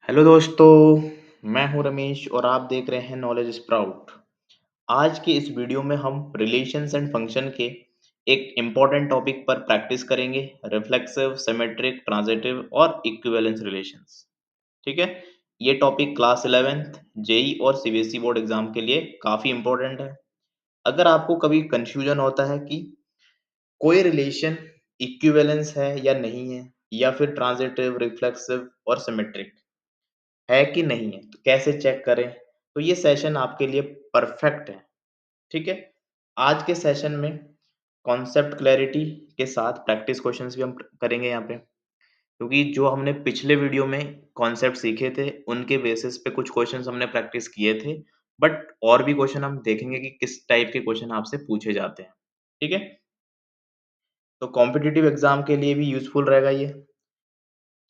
Hello दोस्तों, मैं हूं रमेश और आप देख रहे हैं नॉलेज स्प्राउट। आज की इस वीडियो में हम रिलेशंस एंड फंक्शन के एक इम्पॉर्टेंट टॉपिक पर प्रैक्टिस करेंगे। रिफ्लेक्सिव, सिमेट्रिक, ट्रांजिटिव और इक्विवेलेंस रिलेशंस। ठीक है। ये टॉपिक क्लास 11th जेई और सीबीएसई बोर्ड एग्जाम के लिए काफ़ी इम्पोर्टेंट है। अगर आपको कभी कंफ्यूजन होता है कि कोई रिलेशन इक्विवेलेंस है या नहीं है, या फिर ट्रांजिटिव, रिफ्लेक्सिव और सिमेट्रिक है कि नहीं है, तो कैसे चेक करें? तो ये सेशन आपके लिए परफेक्ट है। ठीक है। आज के सेशन में कॉन्सेप्ट क्लैरिटी के साथ प्रैक्टिस क्वेश्चंस भी हम करेंगे यहाँ पे, क्योंकि जो हमने पिछले वीडियो में कॉन्सेप्ट सीखे थे उनके बेसिस पे कुछ क्वेश्चंस हमने प्रैक्टिस किए थे। बट और भी क्वेश्चन हम देखेंगे कि किस टाइप के क्वेश्चन आपसे पूछे जाते हैं। ठीक है। तो कॉम्पिटिटिव एग्जाम के लिए भी यूजफुल रहेगा ये।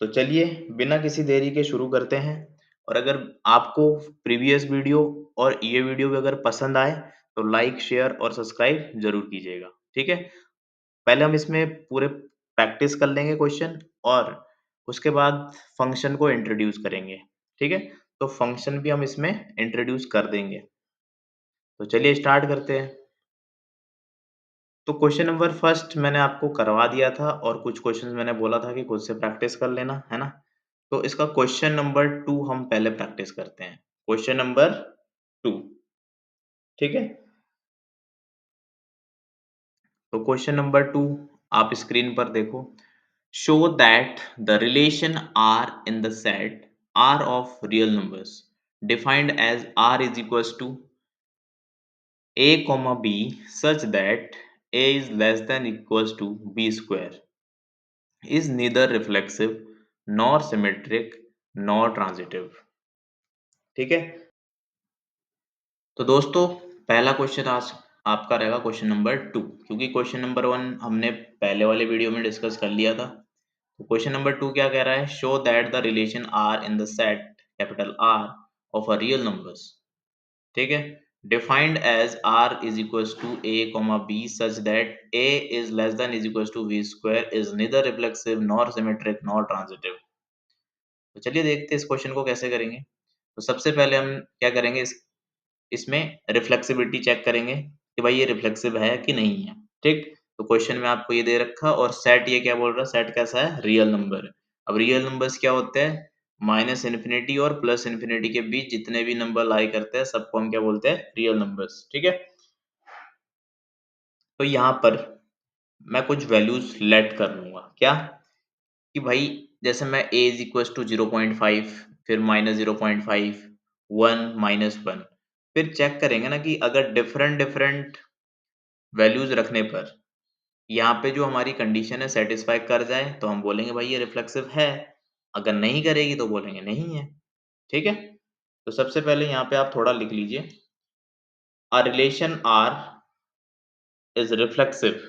तो चलिए बिना किसी देरी के शुरू करते हैं। और अगर आपको प्रीवियस वीडियो और ये वीडियो भी अगर पसंद आए तो लाइक, शेयर और सब्सक्राइब जरूर कीजिएगा। ठीक है। पहले हम इसमें पूरे प्रैक्टिस कर लेंगे क्वेश्चन, और उसके बाद फंक्शन को इंट्रोड्यूस करेंगे। ठीक है। तो फंक्शन भी हम इसमें इंट्रोड्यूस कर देंगे। तो चलिए स्टार्ट करते हैं। तो क्वेश्चन नंबर फर्स्ट मैंने आपको करवा दिया था, और कुछ क्वेश्चंस मैंने बोला था कि खुद से प्रैक्टिस कर लेना, है ना। तो इसका क्वेश्चन नंबर 2 हम पहले प्रैक्टिस करते हैं। Question number 2। ठीक है। तो क्वेश्चन नंबर 2 आप स्क्रीन पर देखो। Show that the relation R in the set R of real numbers defined as R is equals to a comma b such that a is less than equals to b square is neither reflexive nor symmetric nor transitive। ठीक है। तो दोस्तों, पहला question आज आपका रहेगा question number 2, क्योंकि question number 1 हमने पहले वाले वीडियो में डिस्कस कर लिया था। तो क्वेश्चन नंबर 2 क्या कह रहा है? Show that the relation R in the set capital R of a real numbers. ठीक है। Defined as R is equals to a comma B such that a is less than is equals to B square is neither reflexive nor symmetric nor transitive. तो चलिए देखते हैं इस question को कैसे करेंगे। तो सबसे पहले हम क्या करेंगे, इसमें रिफ्लेक्सिबिलिटी चेक करेंगे कि भाई ये रिफ्लेक्सिव है कि नहीं है। ठीक। तो क्वेश्चन में आपको ये दे रखा, और सेट ये क्या बोल रहा है? सेट कैसा है? Real number. अब रियल नंबर्स क्या होते हैं? माइनस इन्फिनिटी और प्लस इन्फिनिटी के बीच जितने भी नंबर लाई करते हैं सबको हम क्या बोलते हैं? Real numbers. ठीक है। तो यहाँ पर मैं कुछ वैल्यूज लेट कर लूंगा। क्या? कि भाई जैसे मैं a इज इक्वल टू 0.5, फिर माइनस 0.5, 1, -1। फिर चेक करेंगे ना कि अगर डिफरेंट डिफरेंट वैल्यूज रखने पर यहाँ पे जो हमारी कंडीशन है सेटिस्फाई कर जाए तो हम बोलेंगे भाई ये रिफ्लेक्सिव है। अगर नहीं करेगी तो बोलेंगे नहीं है। ठीक है। तो सबसे पहले यहाँ पे आप थोड़ा लिख लीजिए। A relation R is reflexive.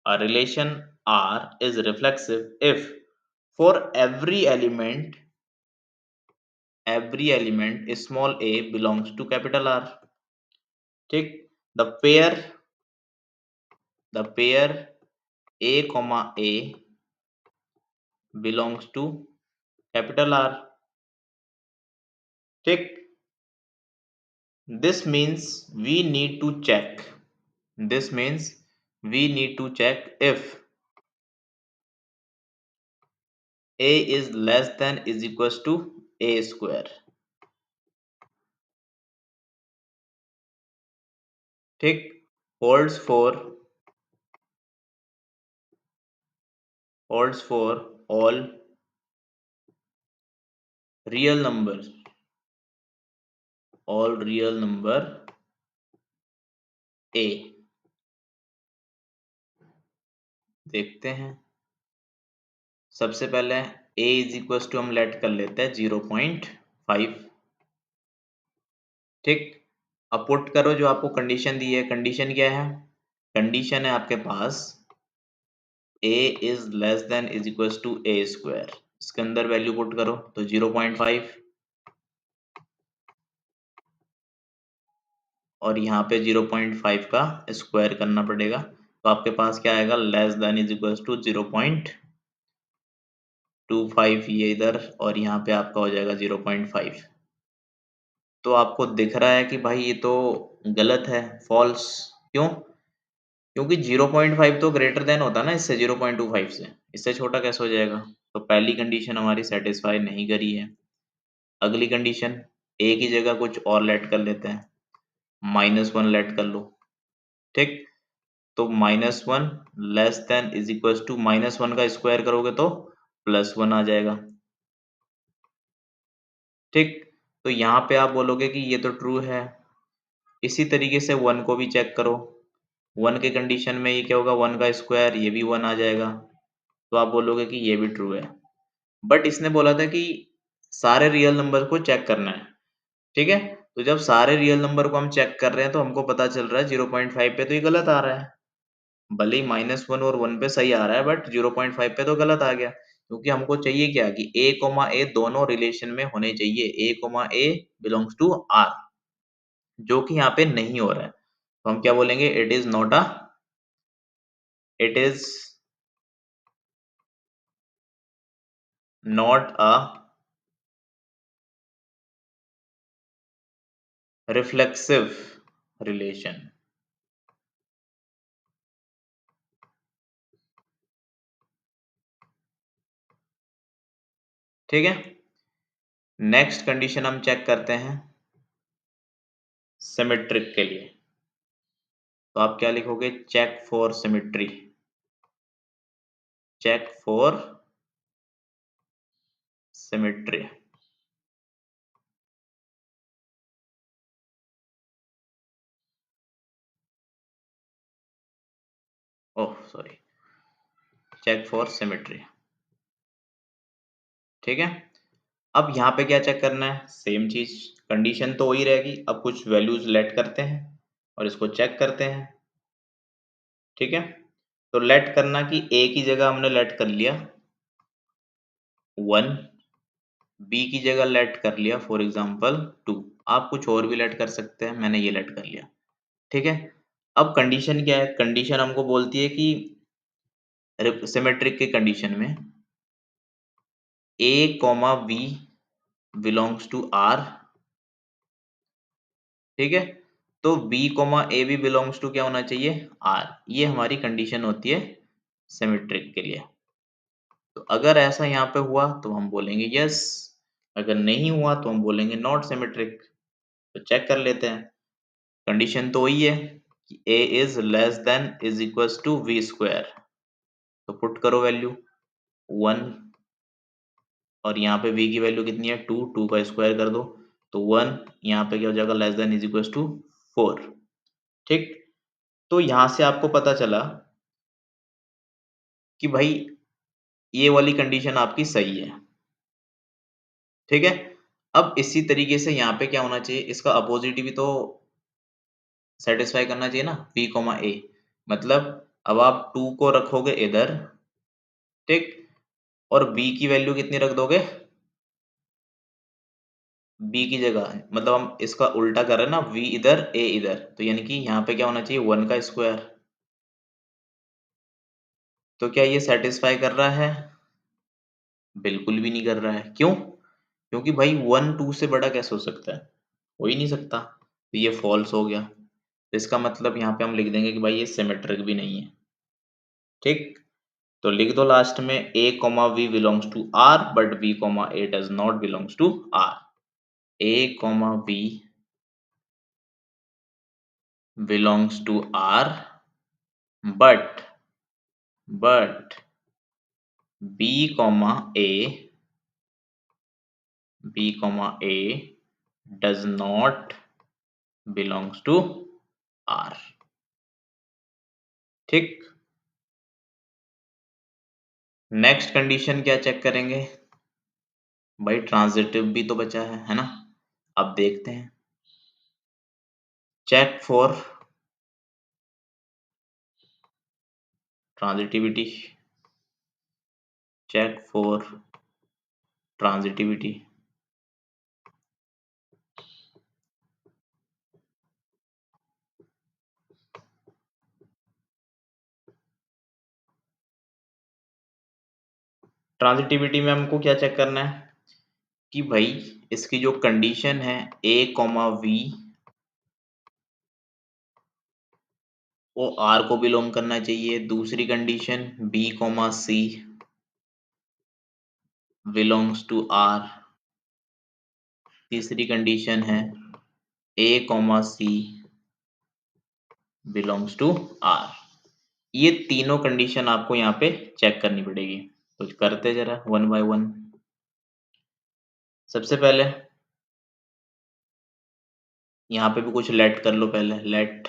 A relation R is reflexive if for every element small a belongs to capital R. ठीक। the pair the pair a comma a belongs to capital R। ठीक। this means we need to check this means we need to check if a is less than is equals to a square। ठीक। holds for holds for all real numbers a। देखते हैं। सबसे पहले a is equal to हम late कर लेते हैं 0.5। ठीक। अब पुट करो जो आपको कंडीशन दी है। कंडीशन क्या है? कंडीशन है आपके पास a is less than is equal to a square. इसके अंदर वैल्यू पुट करो तो 0.5, और यहाँ पे 0.5 का स्क्वायर करना पड़ेगा। तो आपके पास क्या आएगा? Less than is equal to 0.5। 0.25 ये इधर और यहाँ पे आपका हो जाएगा 0.5। तो आपको दिख रहा है कि भाई ये तो गलत है, फॉल्स। क्यों? क्योंकि 0.5 तो ग्रेटर देन होता है ना इससे, 0.25 से, इससे छोटा कैसे हो जाएगा? तो पहली कंडीशन हमारी सेटिस्फाई नहीं करी है। अगली कंडीशन, ए की जगह कुछ और लेट कर लेते हैं, -1 लेट कर लो। ठीक, तो -1 less than is equal to -1 का स्क्वायर करोगे तो +1 आ जाएगा। ठीक, तो यहाँ पे आप बोलोगे कि ये तो ट्रू है। इसी तरीके से 1 को भी चेक करो। 1 के कंडीशन में ये क्या होगा, 1 का स्क्वायर, ये भी 1 आ जाएगा। तो आप बोलोगे कि ये भी ट्रू है। बट इसने बोला था कि सारे रियल नंबर को चेक करना है। ठीक है, तो जब सारे रियल नंबर को हम चेक कर रहे हैं तो हमको पता चल रहा है 0.5 पे तो ये गलत आ रहा है। भले ही -1 और 1 पे सही आ रहा है बट 0.5 पे तो गलत आ गया, क्योंकि हमको चाहिए क्या कि a, दोनों रिलेशन में होने चाहिए। a, बिलोंग्स टू r, जो कि यहाँ पे नहीं हो रहा है। तो हम क्या बोलेंगे, it is not a reflexive relation. ठीक है, नेक्स्ट कंडीशन हम चेक करते हैं सिमेट्रिक के लिए। तो आप क्या लिखोगे, check for symmetry. Check for symmetry. Oh sorry, check for symmetry. ठीक है, अब यहाँ पे क्या चेक करना है, सेम चीज, कंडीशन तो वही रहेगी। अब कुछ वैल्यूज लेट करते हैं और इसको चेक करते हैं। ठीक है, तो लेट करना कि a की जगह हमने लेट कर लिया 1, b की जगह लेट कर लिया फॉर एग्जांपल 2। आप कुछ और भी लेट कर सकते हैं, मैंने ये लेट कर लिया। ठीक है, अब कंडीशन क्या है, कंडीशन हमको बोलती है कि सिमेट्रिक के कंडीशन में a, b belongs to r। ठीक है, तो b, a भी बिलोंग्स टू क्या होना चाहिए, r। ये हमारी कंडीशन होती है सिमेट्रिक के लिए। तो अगर ऐसा यहाँ पे हुआ तो हम बोलेंगे यस, अगर नहीं हुआ तो हम बोलेंगे नॉट सिमेट्रिक। तो चेक कर लेते हैं, कंडीशन तो वही है कि a is less than is equals to v square. तो पुट करो वैल्यू 1 और यहाँ पे v की वैल्यू कितनी है 2, 2 का स्क्वायर कर दो तो 1, यहाँ पे क्या हो जाएगा, less than is equals to 4। ठीक, तो यहाँ से आपको पता चला कि भाई ये वाली कंडीशन आपकी सही है। ठीक है, अब इसी तरीके से यहाँ पे क्या होना चाहिए, इसका अपोजिट भी तो सेटिस्फाई करना चाहिए ना, b, a। मतलब अब आप 2 को रखोगे इधर, ठीक, और b की वैल्यू कितनी रख दोगे, b की जगह, मतलब हम इसका उल्टा कर रहे हैं ना, v इधर a इधर, तो यानी कि यहाँ पे क्या होना चाहिए 1 का स्क्वायर। तो क्या ये सेटिस्फाई कर रहा है? बिल्कुल भी नहीं कर रहा है। क्यों? क्योंकि भाई 1 2 से बड़ा कैसे हो सकता है, हो ही नहीं सकता। तो ये फॉल्स हो गया। तो इसका मतलब यहाँ पे हम लिख देंगे कि भाई ये सिमेट्रिक भी नहीं है। ठीक, तो लिख दो लास्ट में a, v belongs to r but b, a does not belongs to r। a, v belongs to R, but B, A does not belongs to R। ठीक, नेक्स्ट कंडीशन क्या चेक करेंगे, भाई ट्रांजिटिव भी तो बचा है ना। अब देखते हैं, check for transitivity. Check for transitivity. Transitivity में हमको क्या चेक करना है कि भाई इसकी जो कंडीशन है ए कॉमा वी वो आर को बिलोंग करना चाहिए, दूसरी condition B comma C belongs to R, तीसरी कंडीशन है A comma C belongs to R. ये तीनों कंडीशन आपको यहाँ पे चेक करनी पड़ेगी। कुछ करते जरा वन बाय वन। सबसे पहले यहाँ पे भी कुछ लेट कर लो, पहले let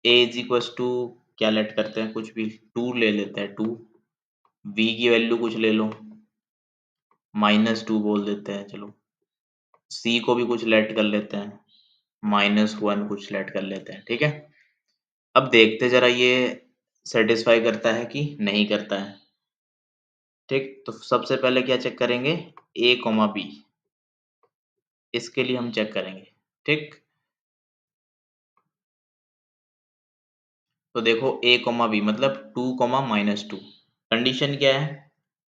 a is equal to, क्या लेट करते हैं, कुछ भी 2 ले लेते हैं, 2 वी की वैल्यू कुछ ले लो, -2 बोल देते हैं, चलो सी को भी कुछ लेट कर लेते हैं, -1 कुछ लेट कर लेते हैं, ठीक है। अब देखते जरा ये सेटिस्फाई करता है कि नहीं करता है। ठीक, तो सबसे पहले क्या चेक करेंगे, ए कॉमा बी, इसके लिए हम चेक करेंगे। ठीक, तो देखो ए कॉमा बी मतलब 2 कॉमा -2, कंडीशन क्या है,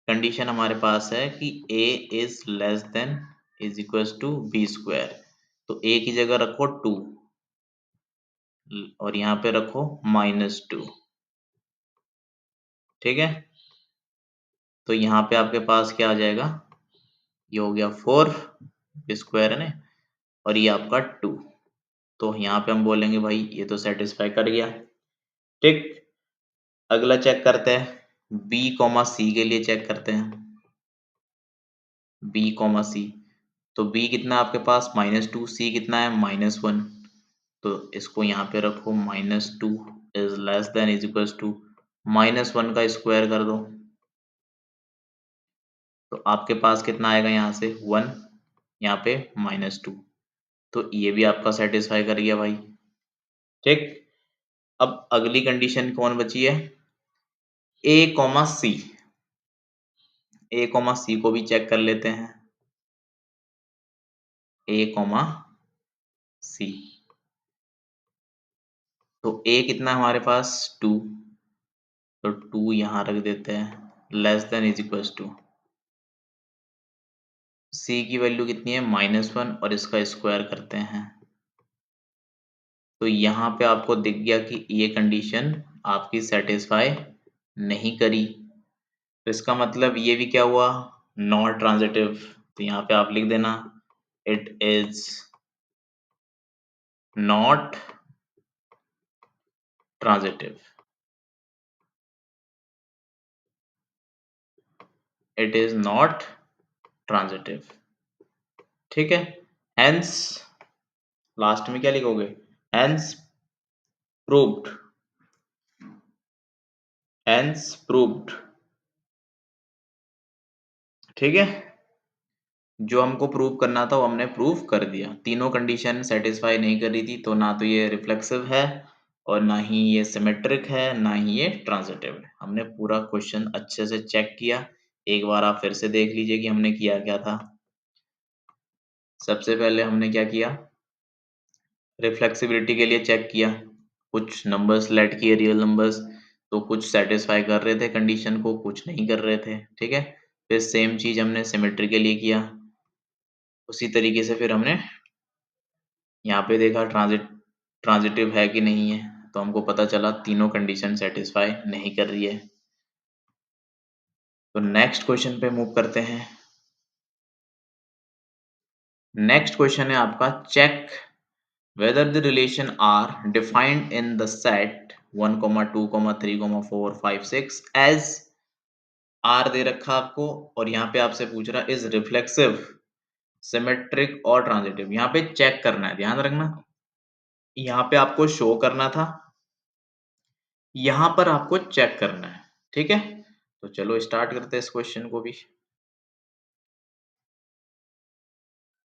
कंडीशन हमारे पास है कि A is less than is equal to B square, तो ए की जगह रखो 2 और यहाँ पे रखो -2, ठीक है। तो यहाँ पे आपके पास क्या आ जाएगा, ये हो गया 4 स्क्वायर है ना, और ये आपका 2, तो यहाँ पे हम बोलेंगे भाई ये तो सेटिस्फाई कर गया। ठीक, अगला चेक करते हैं बी कॉमा सी के लिए चेक करते हैं, बी कॉमा सी, तो बी कितना है आपके पास -2, सी कितना है -1, तो इसको यहाँ पे रखो -2 is less than is equal to -1 का स्क्वायर कर दो, तो आपके पास कितना आएगा यहाँ से 1, यहाँ पे -2, तो ये भी आपका सेटिस्फाई कर गया भाई। ठीक, अब अगली कंडीशन कौन बची है, A comma C, A comma सी को भी चेक कर लेते हैं, ए कॉमा सी, तो ए कितना है हमारे पास 2, तो 2 यहाँ रख देते हैं, less than is equal to C की वैल्यू कितनी है -1 और इसका स्क्वायर करते हैं, तो यहाँ पे आपको दिख गया कि ये कंडीशन आपकी सेटिस्फाई नहीं करी, तो इसका मतलब ये भी क्या हुआ, नॉट ट्रांजिटिव, तो यहाँ पे आप लिख देना it is not transitive, it is not transitive, ठीक है। हेंस लास्ट में क्या लिखोगे, हेंस प्रूव्ड, हेंस प्रूव्ड, ठीक है। जो हमको प्रूव करना था वो हमने प्रूव कर दिया, तीनों कंडीशन सेटिस्फाई नहीं कर रही थी, तो ना तो ये रिफ्लेक्सिव है और ना ही ये सिमेट्रिक है, ना ही ये ट्रांजिटिव है। हमने पूरा क्वेश्चन अच्छे से चेक किया, एक बार आप फिर से देख लीजिए कि हमने किया क्या था। सबसे पहले हमने क्या किया, रिफ्लेक्सिबिलिटी के लिए चेक किया, कुछ नंबर्स लेट किए रियल नंबर्स, तो कुछ सेटिस्फाई कर रहे थे कंडीशन को, कुछ नहीं कर रहे थे, ठीक है। फिर सेम चीज हमने सिमेट्री के लिए किया, उसी तरीके से फिर हमने यहाँ पे देखा ट्रांजिटिव है कि नहीं है, तो हमको पता चला तीनों कंडीशन सेटिस्फाई नहीं कर रही है। तो नेक्स्ट क्वेश्चन पे मूव करते हैं। नेक्स्ट क्वेश्चन है आपका, check whether the relation R defined in the set 1, 2, 3, 4, 5, 6 as, R दे रखा आपको और यहाँ पे आपसे पूछ रहा इज रिफ्लेक्सिव, सिमेट्रिक और ट्रांजिटिव, यहाँ पे चेक करना है, ध्यान रखना, यहाँ पे आपको शो करना था, यहाँ पर आपको चेक करना है, ठीक है। तो चलो स्टार्ट करते हैं इस क्वेश्चन को भी।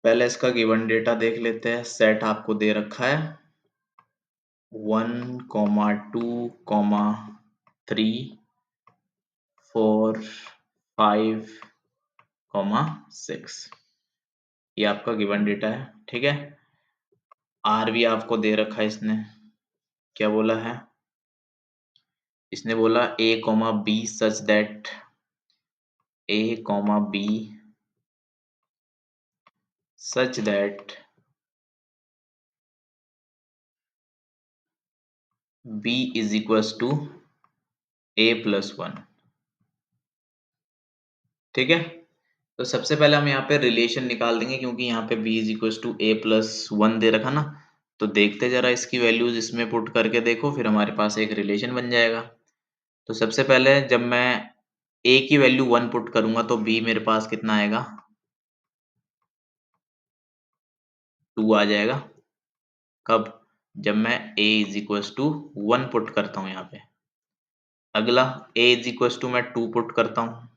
पहले इसका गिवन डेटा देख लेते हैं, सेट आपको दे रखा है 1, 2, 3, 4, 5, 6, ये आपका गिवन डेटा है, ठीक है। आर भी आपको दे रखा है इसने, क्या बोला है इसने बोला a comma b such that a comma b such that b is equals to a plus one. ठीक है, तो सबसे पहले हम यहाँ पे रिलेशन निकाल देंगे क्योंकि यहाँ पे b is equals to a plus one दे रखा ना। तो देखते जरा इसकी वैल्यूज इसमें पुट करके देखो, फिर हमारे पास एक रिलेशन बन जाएगा। तो सबसे पहले जब मैं a की वैल्यू वन पुट करूंगा तो b मेरे पास कितना आएगा, टू आ जाएगा। कब, जब मैं a is equals to one put करता हूँ यहाँ पे। अगला a इज इक्वल्स टू मैं टू पुट करता हूँ,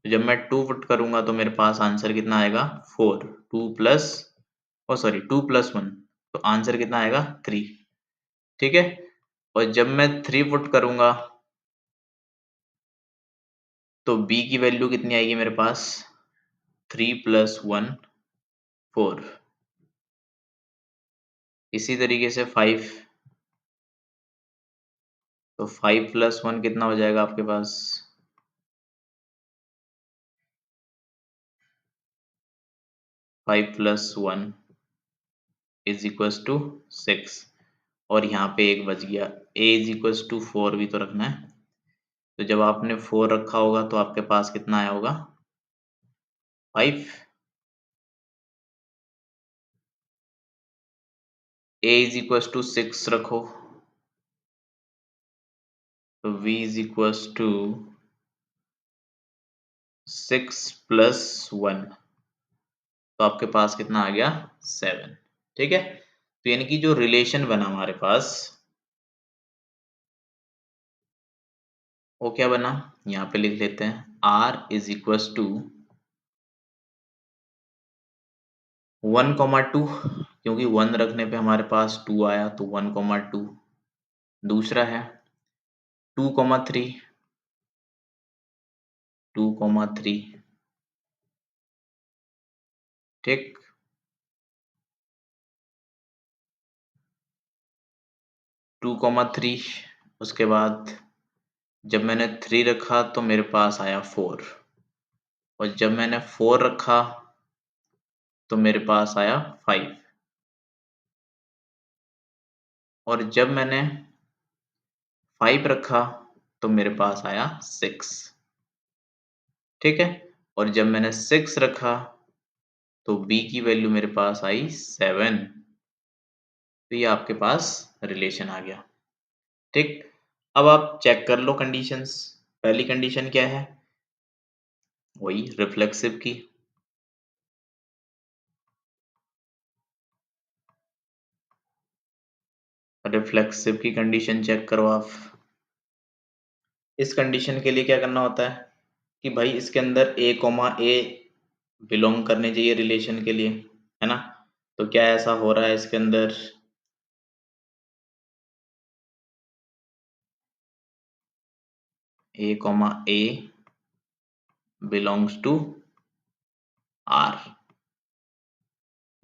तो जब मैं टू पुट करूंगा तो मेरे पास आंसर कितना आएगा, फोर। टू प्लस, ओ सॉरी, टू प्लस वन, तो आंसर कितना आएगा, थ्री। ठीक है, और जब मैं थ्री पुट करूंगा तो b की वैल्यू कितनी आएगी मेरे पास, थ्री प्लस वन, फोर। इसी तरीके से फाइव, तो फाइव प्लस वन कितना हो जाएगा आपके पास, five plus one is equals to six. और यहाँ पे एक बच गया, a is equals to four भी तो रखना है। तो जब आपने फोर रखा होगा तो आपके पास कितना आया होगा, five. a is equals to six रखो, तो v is equals to six plus one, तो आपके पास कितना आ गया, सेवन। ठीक है, तो यानी कि जो रिलेशन बना हमारे पास वो क्या बना, यहाँ पे लिख लेते हैं, r is equals to one comma two, क्योंकि वन रखने पे हमारे पास टू आया तो वन कॉमा टू। दूसरा है two comma three, two comma three. ठीक, टू कॉमा थ्री। उसके बाद जब मैंने थ्री रखा तो मेरे पास आया फोर, और जब मैंने फोर रखा तो मेरे पास आया फाइव, और जब मैंने फाइव रखा तो मेरे पास आया सिक्स। ठीक है, और जब मैंने सिक्स रखा तो b की वैल्यू मेरे पास आई सेवन। तो ये आपके पास रिलेशन आ गया। ठीक, अब आप चेक कर लो कंडीशंस। पहली कंडीशन क्या है, वही रिफ्लेक्सिव की। रिफ्लेक्सिव की कंडीशन चेक करो आप। इस कंडीशन के लिए क्या करना होता है कि भाई इसके अंदर a कॉमा ए बिलोंग करने चाहिए रिलेशन के लिए, है ना। तो क्या ऐसा हो रहा है इसके अंदर, a comma A belongs to r।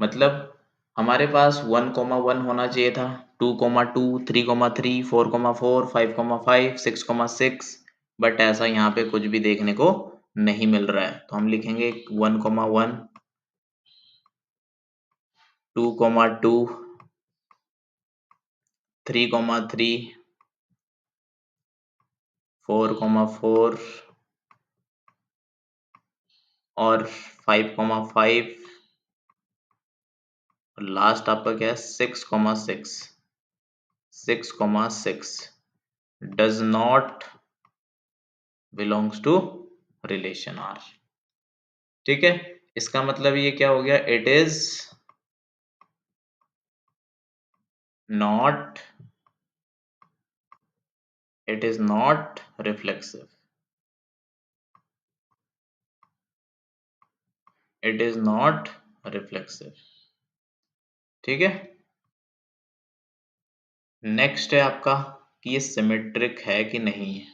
मतलब हमारे पास वन कोमा वन होना चाहिए था, to comma two, three comma three, four comma four, five comma five, six comma six. But ऐसा यहाँ पे कुछ भी देखने को नहीं मिल रहा है, तो हम लिखेंगे one comma one, two comma two, three comma three, four comma four, और फाइव कोमा फाइव, और लास्ट आपका क्या है, six comma six. Six comma six does not belongs to relation R. ठीक है, इसका मतलब ये क्या हो गया, not it is not reflexive, it is not reflexive. ठीक है, नेक्स्ट है आपका कि ये सिमेट्रिक है कि नहीं है।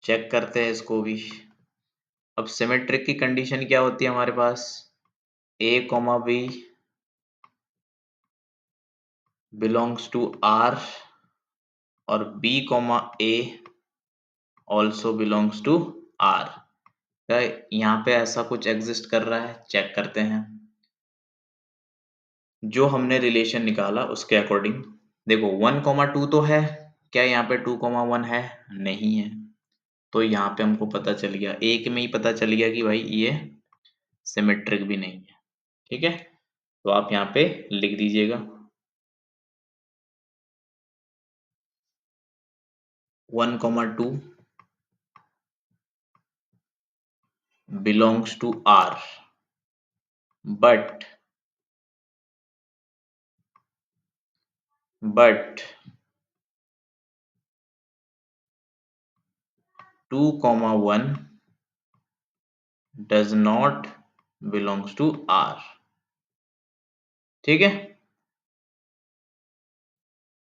चेक करते हैं इसको भी। अब सिमेट्रिक की कंडीशन क्या होती है हमारे पास, a comma B belongs to R और B कॉमा A also belongs to R. क्या यहाँ पे ऐसा कुछ एग्जिस्ट कर रहा है? चेक करते हैं। जो हमने रिलेशन निकाला उसके अकॉर्डिंग देखो 1,2 तो है, क्या यहाँ पे 2,1 है? नहीं है। तो यहाँ पे हमको पता चल गया, एक में ही पता चल गया कि भाई ये सिमेट्रिक भी नहीं है। ठीक है, तो आप यहाँ पे लिख दीजिएगा 1,2 belongs to R, but 2,1 does not belongs to R। ठीक है,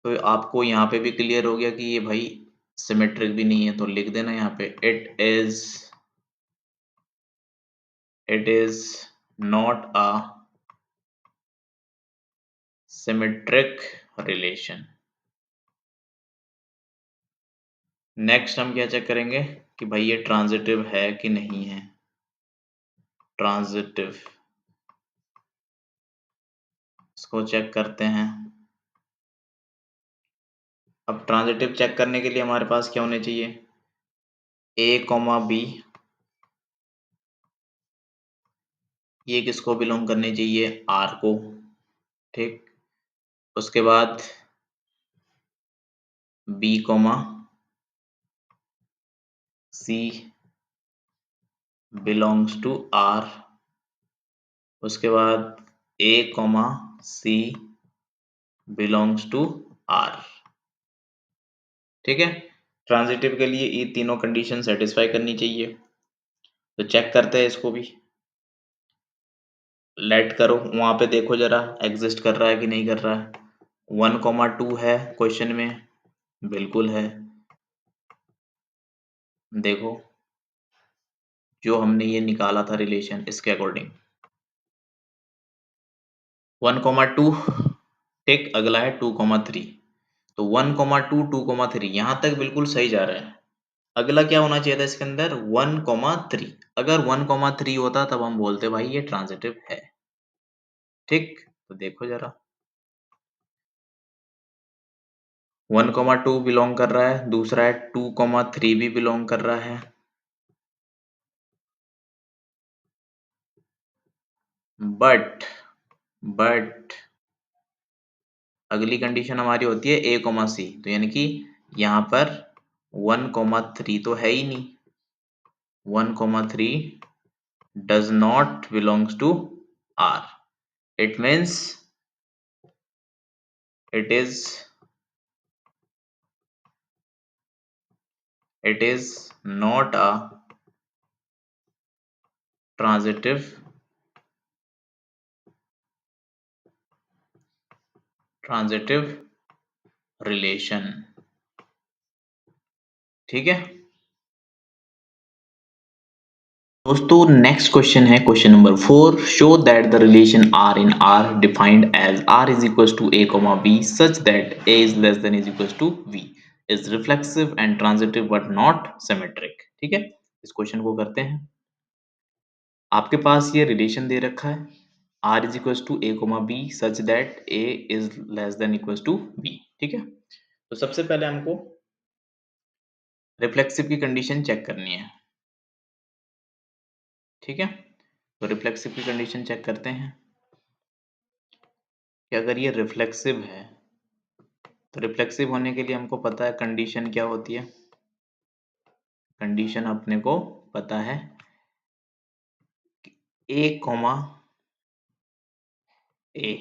तो आपको यहाँ पे भी क्लियर हो गया कि ये भाई सिमेट्रिक भी नहीं है, तो लिख देना यहाँ पे it is not a symmetric relation। Next हम क्या चेक करेंगे कि भाई ये ट्रांजिटिव है कि नहीं है। ट्रांजिटिव, इसको चेक करते हैं। अब ट्रांजिटिव चेक करने के लिए हमारे पास क्या होने चाहिए? ए कॉमा बी, ये किसको बिलोंग करने चाहिए? आर को। ठीक, उसके बाद B comma C belongs to R. उसके बाद A comma C belongs to R. ठीक है, ट्रांजिटिव के लिए ये तीनों कंडीशन सेटिस्फाई करनी चाहिए। तो चेक करते हैं इसको भी। लेट करो, वहां पे देखो जरा एग्जिस्ट कर रहा है कि नहीं कर रहा है। 1,2 है क्वेश्चन में, बिल्कुल है। देखो जो हमने ये निकाला था रिलेशन, इसके अकॉर्डिंग 1,2। ठीक, अगला है 2,3। तो 1,2 2,3 यहां तक बिल्कुल सही जा रहा है। अगला क्या होना चाहिए था इसके अंदर? 1,3। अगर 1,3 होता तब हम बोलते भाई ये ट्रांजिटिव है। ठीक, तो देखो जरा 1,2 बिलोंग कर रहा है, दूसरा है 2,3 भी बिलोंग कर रहा है। बट अगली कंडीशन हमारी होती है ए कॉमा सी, तो यानी कि यहाँ पर 1,3 तो है ही नहीं। 1,3 does not belongs to R। It means it is not a transitive relation। ठीक है दोस्तों, नेक्स्ट क्वेश्चन है question number 4। Show that the relation R in R defined as R is equal to a comma B such that a is less than is equal to b is reflexive and transitive but not symmetric. ठीक है, इस question को करते हैं। आपके पास ये relation दे रखा है R is equal to a comma b such that a is less than equal to b. ठीक है, तो सबसे पहले हमको रिफ्लेक्सिव की कंडीशन चेक करनी है। ठीक है, तो रिफ्लेक्सिव की कंडीशन चेक करते हैं कि अगर ये रिफ्लेक्सिव है तो रिफ्लेक्सिव होने के लिए हमको पता है कंडीशन क्या होती है। कंडीशन अपने को पता है ए कोमा ए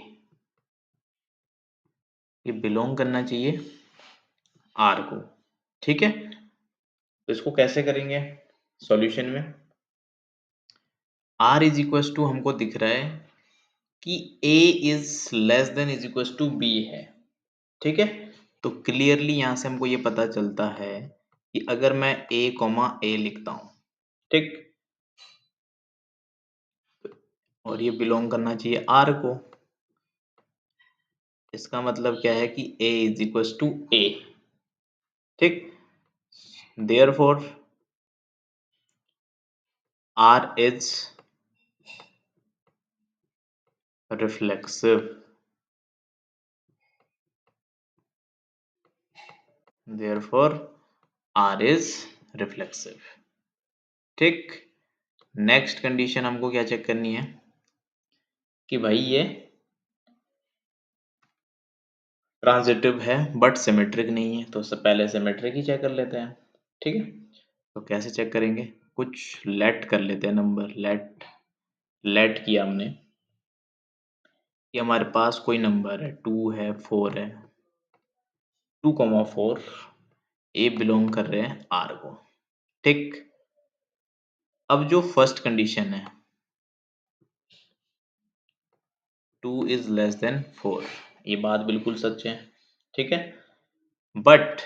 ये बिलोंग करना चाहिए आर को। ठीक है, तो इसको कैसे करेंगे सॉल्यूशन में? आर इज इक्वल टू हमको दिख रहा है कि a is less than is equal to b है। ठीक है, तो क्लियरली यहां से हमको ये पता चलता है कि अगर मैं a कॉमा ए लिखता हूं, ठीक, और ये बिलोंग करना चाहिए r को, इसका मतलब क्या है कि A is equal to A, ठीक। Therefore R is reflexive, therefore R is reflexive, ठीक। नेक्स्ट कंडीशन हमको क्या चेक करनी है कि भाई ये ट्रांजिटिव है बट सिमेट्रिक नहीं है, तो उससे पहले सिमेट्रिक ही चेक कर लेते हैं, ठीक है। तो कैसे चेक करेंगे, कुछ लेट कर लेते हैं नंबर, लेट लेट किया हमने कि हमारे पास कोई नंबर है, 2 है, 4 है, 2,4 ए बिलोंग कर रहे हैं आर को, ठीक। अब जो फर्स्ट कंडीशन है 2 इज लेस देन 4, ये बात बिल्कुल सच है, ठीक है। But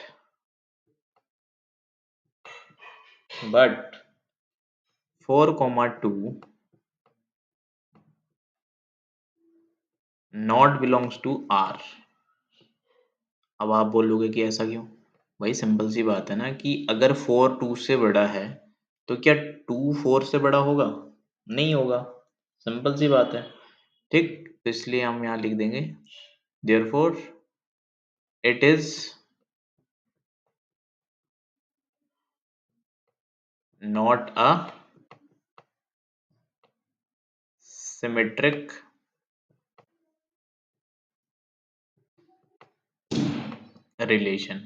but 4,2 not belongs to R. अब आप बोलोगे कि ऐसा क्यों, भाई सिंपल सी बात है ना कि अगर 4 2 से बड़ा है तो क्या 2 4 से बड़ा होगा, नहीं होगा, सिंपल सी बात है, ठीक। तो इसलिए हम यहाँ लिख देंगे therefore it is not a symmetric relation,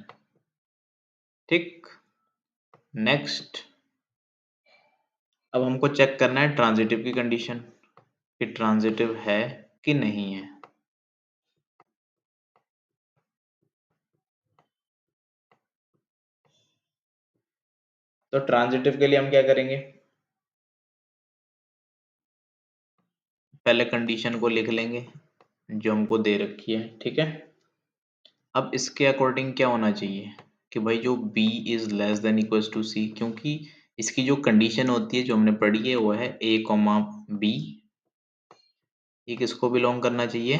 ठीक। नेक्स्ट, अब हमको चेक करना है ट्रांजिटिव की कंडीशन कि ट्रांजिटिव है कि नहीं है। तो ट्रांजिटिव के लिए हम क्या करेंगे, पहले कंडीशन को लिख लेंगे जो हमको दे रखी है, ठीक है। अब इसके अकॉर्डिंग क्या होना चाहिए कि भाई जो b is less than equals to c, क्योंकि इसकी जो कंडीशन होती है जो हमने पढ़ी है वो है a कॉमा b, ये किसको बिलोंग करना चाहिए,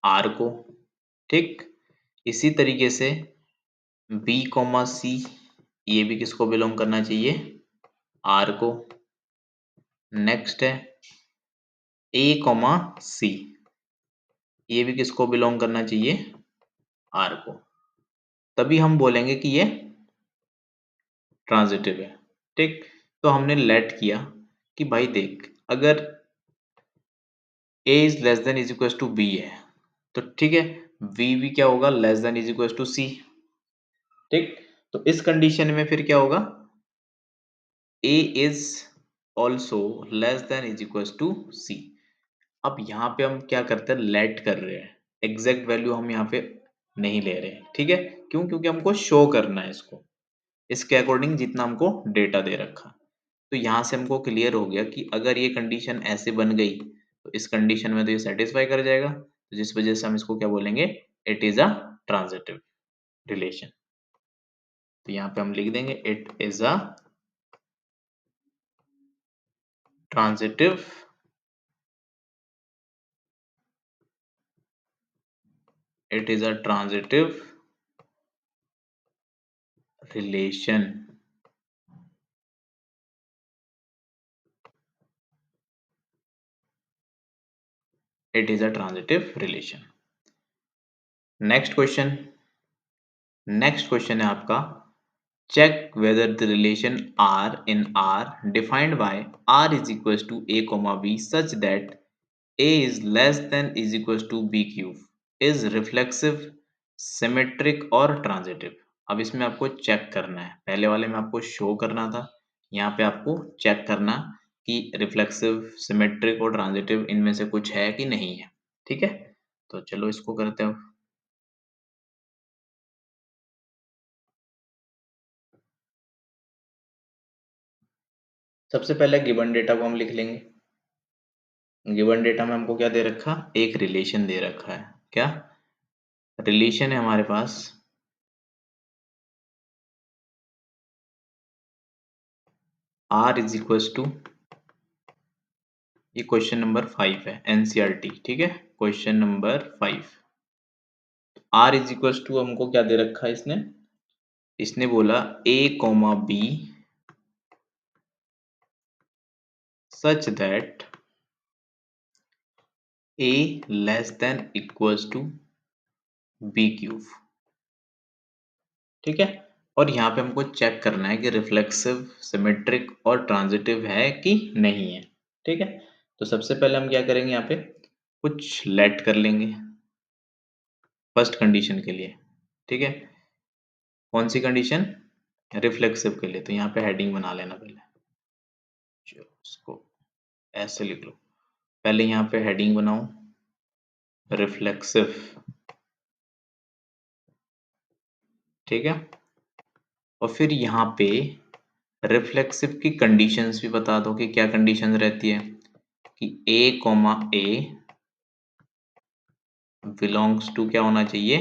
r को, ठीक। इसी तरीके से b कॉमा c, ये भी किसको बिलोंग करना चाहिए, r को। नेक्स्ट है a कॉमा c, ये भी किसको बिलोंग करना चाहिए, r को। तभी हम बोलेंगे कि ये ट्रांजिटिव है, ठीक। तो हमने लेट किया कि भाई देख, अगर a is less than is equal to b है तो ठीक है, v भी क्या होगा, less than is equal to c, ठीक। तो इस कंडीशन में फिर क्या होगा, a is also less than is equal to c। अब यहाँ पे हम क्या करते हैं, लेट कर रहे हैं, एग्जैक्ट वैल्यू हम यहाँ पे नहीं ले रहे हैं, ठीक है। क्यों, क्योंकि हमको शो करना है इसको, इसके अकॉर्डिंग जितना हमको डेटा दे रखा। तो यहाँ से हमको क्लियर हो गया कि अगर ये कंडीशन ऐसे बन गई तो इस कंडीशन में तो ये सेटिस्फाई कर जाएगा, तो जिस वजह से हम इसको क्या बोलेंगे, it is a transitive relation. तो यहाँ पे हम लिख देंगे it is a transitive it is a transitive relation, it is a transitive relation. Next question, next question है आपका, check whether the relation R in R defined by R is equals to A comma B such that A is less than is equals to B cube is reflexive, symmetric और transitive। अब इसमें आपको check करना है, पहले वाले में आपको शो करना था, यहाँ पे आपको चेक करना कि रिफ्लेक्सिव, सिमेट्रिक और ट्रांजिटिव इनमें से कुछ है कि नहीं है, ठीक है। तो चलो इसको करते हैं। सबसे पहले गिवन डेटा को हम लिख लेंगे। गिवन डेटा में हमको क्या दे रखा, एक रिलेशन दे रखा है, क्या रिलेशन है हमारे पास, R इज इक्वल टू ये क्वेश्चन नंबर 5 है एनसीईआरटी, ठीक है। Question number 5, R is equal to हमको क्या दे रखा है इसने, इसने बोला A comma B such that A less than equals to B cube, ठीक है। और यहाँ पे हमको चेक करना है कि रिफ्लेक्सिव, सिमेट्रिक और ट्रांजिटिव है कि नहीं है, ठीक है। तो सबसे पहले हम क्या करेंगे, यहाँ पे कुछ लेट कर लेंगे फर्स्ट कंडीशन के लिए, ठीक है। कौन सी कंडीशन, रिफ्लेक्सिव के लिए, तो यहाँ पे हेडिंग बना लेना पहले, चलो इसको ऐसे लिख लो, पहले यहाँ पे हेडिंग बनाओ रिफ्लेक्सिव, ठीक है। और फिर यहाँ पे रिफ्लेक्सिव की कंडीशंस भी बता दो कि क्या कंडीशन रहती है, कि ए कॉमा ए बिलोंग्स टू क्या होना चाहिए,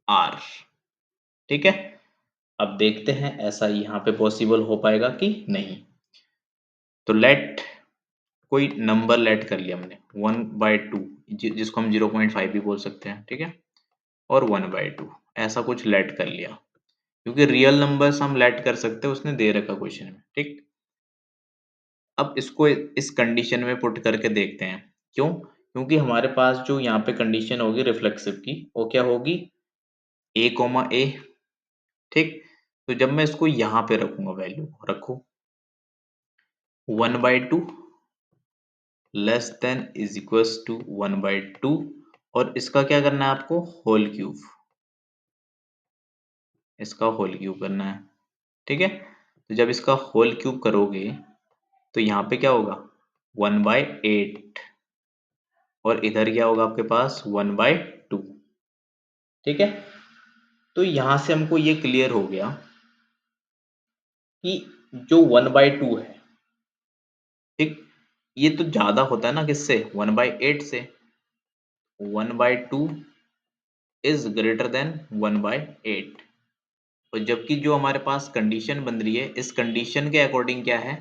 आर, ठीक है। अब देखते हैं ऐसा यहाँ पे पॉसिबल हो पाएगा कि नहीं। तो लेट, कोई नंबर लेट कर लिया हमने 1/2, जिसको हम 0.5 भी बोल सकते हैं, ठीक है, और 1/2 ऐसा कुछ लेट कर लिया, क्योंकि रियल नंबर्स हम लेट कर सकते हैं, उसने दे रखा क्वेश्चन में, ठीक। अब इसको इस कंडीशन में पुट करके देखते हैं, क्यों, क्योंकि हमारे पास जो यहाँ पे कंडीशन होगी रिफ्लेक्सिव की, वो क्या होगी, ए कॉमा ए, ठीक। तो जब मैं इसको यहाँ पे रखूंगा, वैल्यू रखो 1/2 less than is equals to 1/2, और इसका क्या करना है आपको, होल क्यूब, इसका होल क्यूब करना है, ठीक है। तो जब इसका होल क्यूब करोगे तो यहाँ पे क्या होगा 1/8, और इधर क्या होगा आपके पास 1/2, ठीक है। तो यहां से हमको ये क्लियर हो गया कि जो 1/2 है, ठीक, ये तो ज्यादा होता है ना किससे, 1/8 से, 1/2 इज ग्रेटर देन 1/8, और जबकि जो हमारे पास कंडीशन बन रही है, इस कंडीशन के अकॉर्डिंग क्या है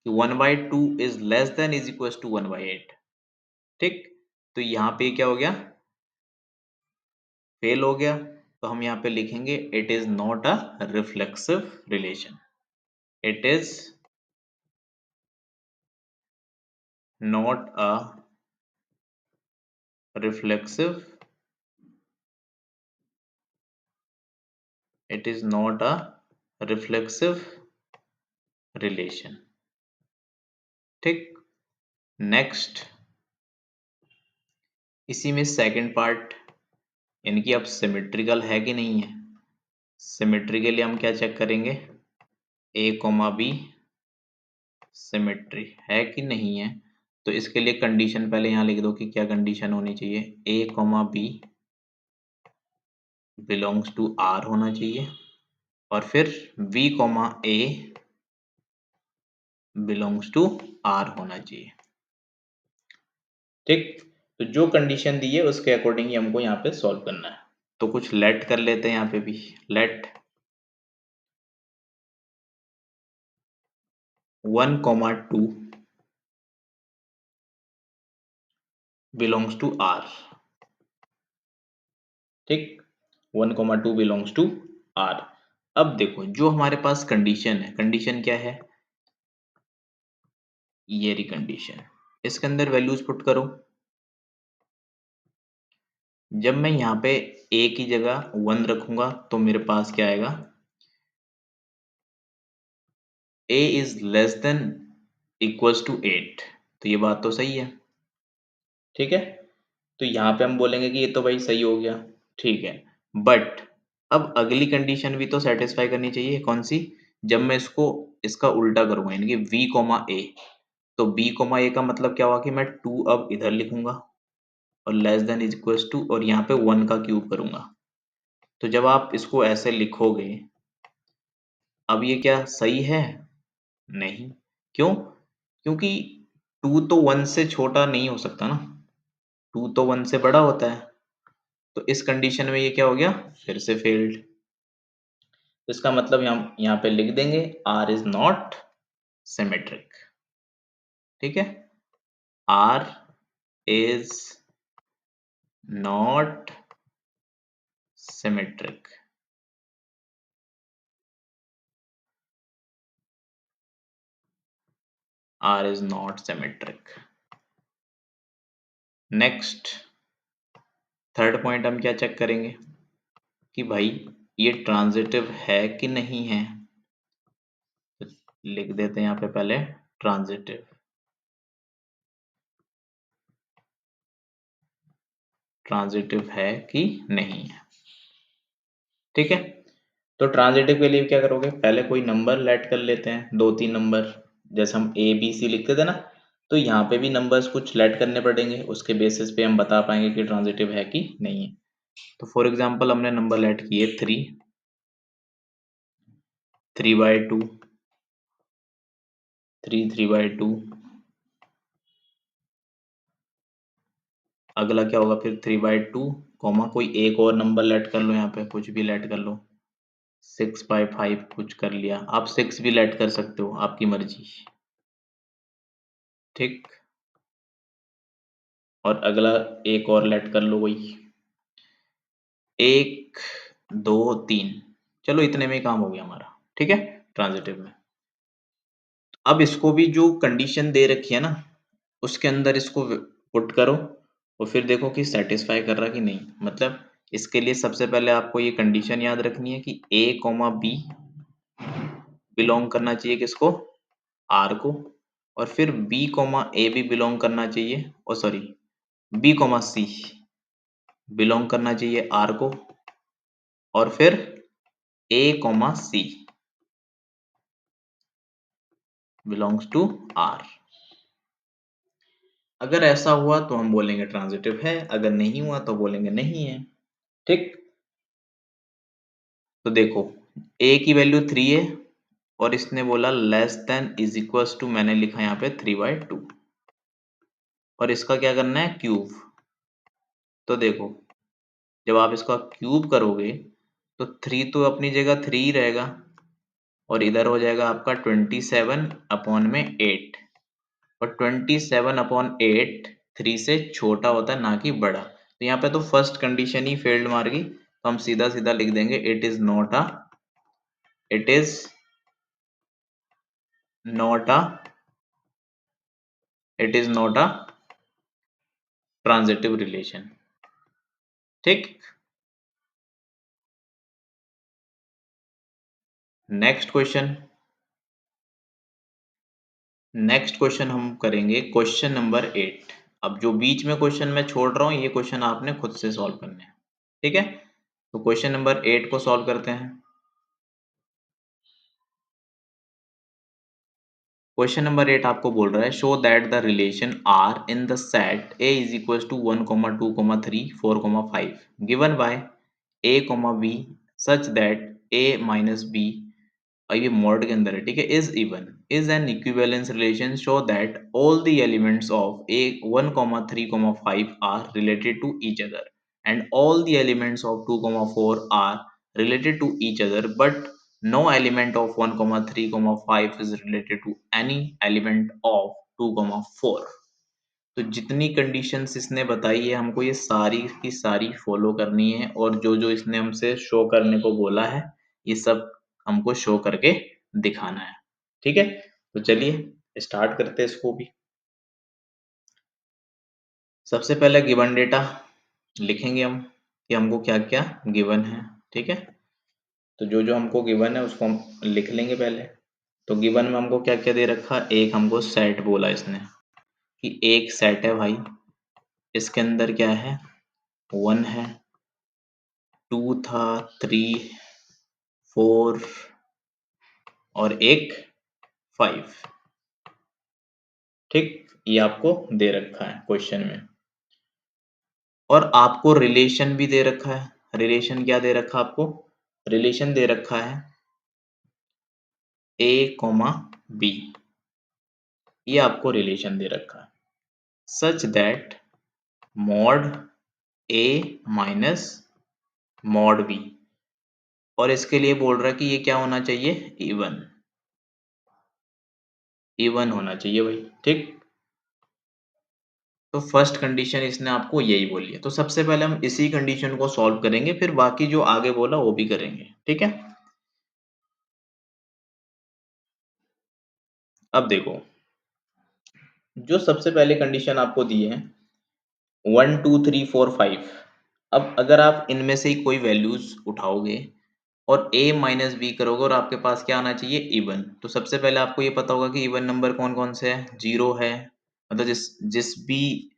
कि 1/2 is less than is equal to 1/8, ठीक। तो यहाँ पे क्या हो गया, फेल हो गया। तो हम यहाँ पे लिखेंगे it is not a reflexive relation, it is not a reflexive, it is not a reflexive relation, ठीक। नेक्स्ट, इसी में सेकंड पार्ट, यानी कि अब सिमेट्रिकल है कि नहीं है, सिमेट्री के लिए हम क्या चेक करेंगे, ए कॉमा बी सिमेट्री है कि नहीं है। तो इसके लिए कंडीशन पहले यहाँ लिख दो कि क्या कंडीशन होनी चाहिए, A comma B belongs to R होना चाहिए, और फिर B comma A belongs to R होना चाहिए, ठीक। तो जो कंडीशन दी है उसके अकॉर्डिंग ही हमको यहाँ पे सॉल्व करना है। तो कुछ लेट कर लेते हैं यहाँ पे भी, लेट 1,2 बिलोंग्स टू आर, ठीक, 1,2 बिलोंग्स टू आर। अब देखो जो हमारे पास कंडीशन है, कंडीशन क्या है, ये रही कंडीशन, इसके अंदर वैल्यूज पुट करो। जब मैं यहाँ पे a की जगह 1 रखूंगा तो मेरे पास क्या आएगा, a is less than equals to 8, तो ये बात तो सही है, ठीक है। तो यहाँ पे हम बोलेंगे कि ये तो भाई सही हो गया, ठीक है। बट अब अगली कंडीशन भी तो सेटिस्फाई करनी चाहिए, कौन सी, जब मैं इसको इसका उल्टा करूंगा, यानी कि v कोमा ए, तो b कोमा ए का मतलब क्या हुआ कि मैं 2 अब इधर लिखूंगा, और less than is equal to, और यहाँ पे 1 का क्यूब करूंगा। तो जब आप इसको ऐसे लिखोगे, अब ये क्या सही है, नहीं, क्यों, क्योंकि 2 तो 1 से छोटा नहीं हो सकता ना, 2 तो 1 से बड़ा होता है। तो इस कंडीशन में ये क्या हो गया, फिर से फेल्ड। तो इसका मतलब हम यहाँ पे लिख देंगे आर इज नॉट सिमेट्रिक, ठीक है। R is not symmetric. R is not symmetric. Next third point हम क्या चेक करेंगे कि भाई ये ट्रांजिटिव है कि नहीं है। तो लिख देते हैं यहाँ पे पहले ट्रांजिटिव। ट्रांजिटिव है कि नहीं है, ठीक है। तो ट्रांजिटिव के लिए क्या करोगे, पहले कोई नंबर लेट कर लेते हैं, 2-3 नंबर, जैसे हम ए बी सी लिखते थे ना, तो यहाँ पे भी नंबर्स कुछ लेट करने पड़ेंगे, उसके बेसिस पे हम बता पाएंगे कि ट्रांजिटिव है कि नहीं है। तो फॉर एग्जांपल हमने नंबर लेट किए 3, 3/2, 3/2। अगला क्या होगा फिर 3/2, कॉमा कोई एक और नंबर लेट कर लो, यहाँ पे कुछ भी लेट कर लो, 6/5 कुछ कर लिया, आप 6 भी लेट कर सकते हो, आपकी मर्जी, ठीक। और अगला एक और लेट कर लो वही 1 2 3, चलो इतने में ही काम हो गया हमारा, ठीक है, ट्रांजिटिव में। अब इसको भी जो कंडीशन दे रखी है ना, उसके अंदर इसको पुट करो और फिर देखो कि सेटिस्फाई कर रहा कि नहीं। मतलब इसके लिए सबसे पहले आपको ये कंडीशन याद रखनी है कि a कॉमा बी बिलोंग करना चाहिए किसको, r को, और फिर b कॉमा ए भी बिलोंग करना चाहिए, और sorry b comma c belong करना चाहिए r को, और फिर a comma C belongs to r। अगर ऐसा हुआ तो हम बोलेंगे ट्रांजिटिव है, अगर नहीं हुआ तो बोलेंगे नहीं है, ठीक। तो देखो a की वैल्यू 3 है और इसने बोला less than is equals to, मैंने लिखा यहाँ पे 3/2, और इसका क्या करना है क्यूब। तो देखो जब आप इसका क्यूब करोगे तो 3 तो अपनी जगह 3 ही रहेगा, और इधर हो जाएगा आपका 27/8, और 27/8 3 से छोटा होता है ना कि बड़ा। तो यहाँ पे तो फर्स्ट कंडीशन ही फेल्ड मार गई, तो हम सीधा सीधा लिख देंगे it is not a it is not a transitive relation, ठीक। नेक्स्ट क्वेश्चन, हम करेंगे क्वेश्चन नंबर 8। अब जो बीच में क्वेश्चन मैं छोड़ रहा हूँ ये क्वेश्चन आपने खुद से सॉल्व करने हैं, ठीक है। तो क्वेश्चन नंबर 8 को सॉल्व करते हैं। क्वेश्चन नंबर 8 आपको बोल रहा है show that the relation R in the set a is equal to 1,2,3 4,5 given by a, b such that a minus b, और ये मॉड के अंदर है, ठीक है, is even, is an equivalence relation show that all the elements of a 1,3,5 are related to each other and all the elements of 2,4 are related to each other but no element of 1,3,5 is related to any element of 2,4। तो जितनी conditions इसने बताई है हमको ये सारी की सारी फॉलो करनी है, और जो जो इसने हमसे शो करने को बोला है ये सब हमको शो करके दिखाना है, ठीक है। तो चलिए स्टार्ट करते हैं इसको भी। सबसे पहले गिवन डेटा लिखेंगे हम कि हमको क्या क्या गिवन है, ठीक है। तो जो जो हमको गिवन है उसको हम लिख लेंगे पहले। तो गिवन में हमको क्या क्या दे रखा, एक हमको सेट बोला इसने कि एक सेट है भाई, इसके अंदर क्या है 1 है, 2 था, 3 4 और एक 5, ठीक। ये आपको दे रखा है क्वेश्चन में, और आपको रिलेशन भी दे रखा है। रिलेशन क्या दे रखा आपको, रिलेशन दे रखा है a, b, ये आपको रिलेशन दे रखा है such that mod a minus mod b, और इसके लिए बोल रहा है कि ये क्या होना चाहिए इवन, इवन होना चाहिए भाई, ठीक। तो फर्स्ट कंडीशन इसने आपको यही बोली है। तो सबसे पहले हम इसी कंडीशन को सॉल्व करेंगे, फिर बाकी जो आगे बोला वो भी करेंगे, ठीक है? अब देखो, जो सबसे पहले कंडीशन आपको दी है 1 2 3 4 5। अब अगर आप इनमें से ही कोई वैल्यूज उठाओगे और a माइनस बी करोगे और आपके पास क्या आना चाहिए, इवन। तो सबसे पहले आपको ये पता होगा कि इवन नंबर कौन कौन से है, जीरो है। मतलब जिस जिस भी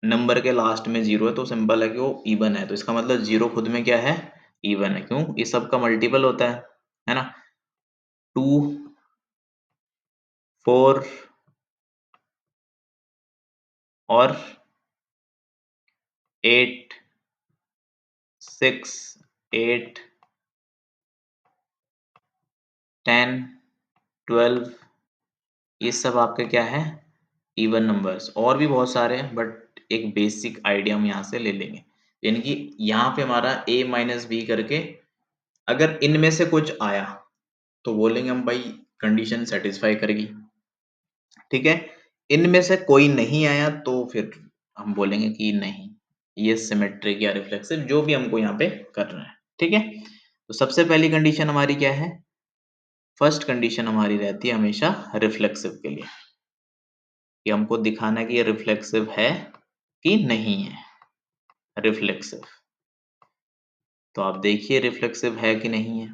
नंबर के लास्ट में जीरो है तो सिंपल है कि वो इवन है। तो इसका मतलब जीरो खुद में क्या है, इवन है। क्यों, ये सब का मल्टीपल होता है ना। 2 4 और 8 6 8 10 12, ये सब आपके क्या है, इवन नंबर्स। और भी बहुत सारे हैं बट एक बेसिक आइडिया हम यहाँ से ले लेंगे। यानी कि यहाँ पे हमारा a माइनस बी करके अगर इनमें से कुछ आया तो बोलेंगे हम भाई कंडीशन सेटिस्फाई करेगी, ठीक है। इनमें से कोई नहीं आया तो फिर हम बोलेंगे कि नहीं, ये सिमेट्रिक या रिफ्लेक्सिव, जो भी हमको यहाँ पे करना है, ठीक है। तो सबसे पहली कंडीशन हमारी क्या है, फर्स्ट कंडीशन हमारी रहती है हमेशा रिफ्लेक्सिव के लिए, कि हमको दिखाना है कि ये रिफ्लेक्सिव है कि नहीं है। रिफ्लेक्सिव, तो आप देखिए रिफ्लेक्सिव है कि नहीं है।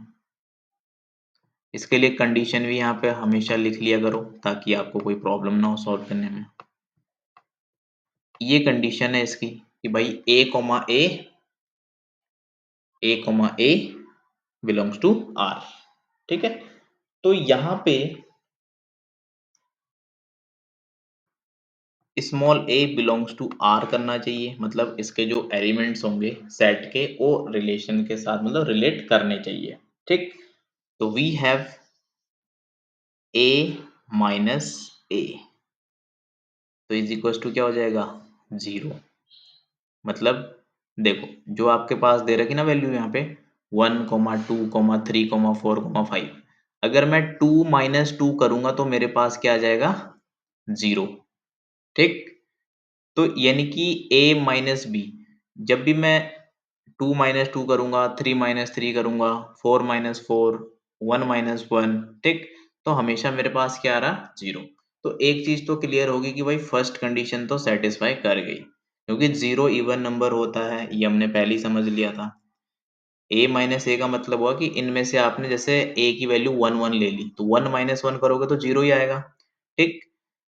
इसके लिए कंडीशन भी यहाँ पे हमेशा लिख लिया करो ताकि आपको कोई प्रॉब्लम ना हो सॉल्व करने में। ये कंडीशन है इसकी कि भाई a बिलोंग्स टू R, ठीक है। तो यहाँ पे small a belongs to R करना चाहिए, मतलब इसके जो एलिमेंट्स होंगे सेट के वो रिलेशन के साथ मतलब रिलेट करने चाहिए, ठीक। तो we have a minus a, तो इज इक्वल टू क्या हो जाएगा, जीरो। मतलब देखो, जो आपके पास दे रखी ना वैल्यू यहाँ पे 1 2 3 4 5, अगर मैं 2 - 2 करूंगा तो मेरे पास क्या आ जाएगा, जीरो, ठीक। तो यानी कि a माइनस बी, जब भी मैं 2 - 2 करूंगा, 3 - 3 करूंगा, 4 - 4, 1 - 1, ठीक। तो हमेशा मेरे पास क्या आ रहा, जीरो। तो एक चीज तो क्लियर होगी कि भाई फर्स्ट कंडीशन तो सेटिस्फाई कर गई, क्योंकि जीरो इवन नंबर होता है, ये हमने पहले ही समझ लिया था। a माइनस ए का मतलब हुआ कि इनमें से आपने जैसे a की वैल्यू 1 1 ले ली, तो 1 - 1 करोगे तो जीरो ही आएगा, ठीक।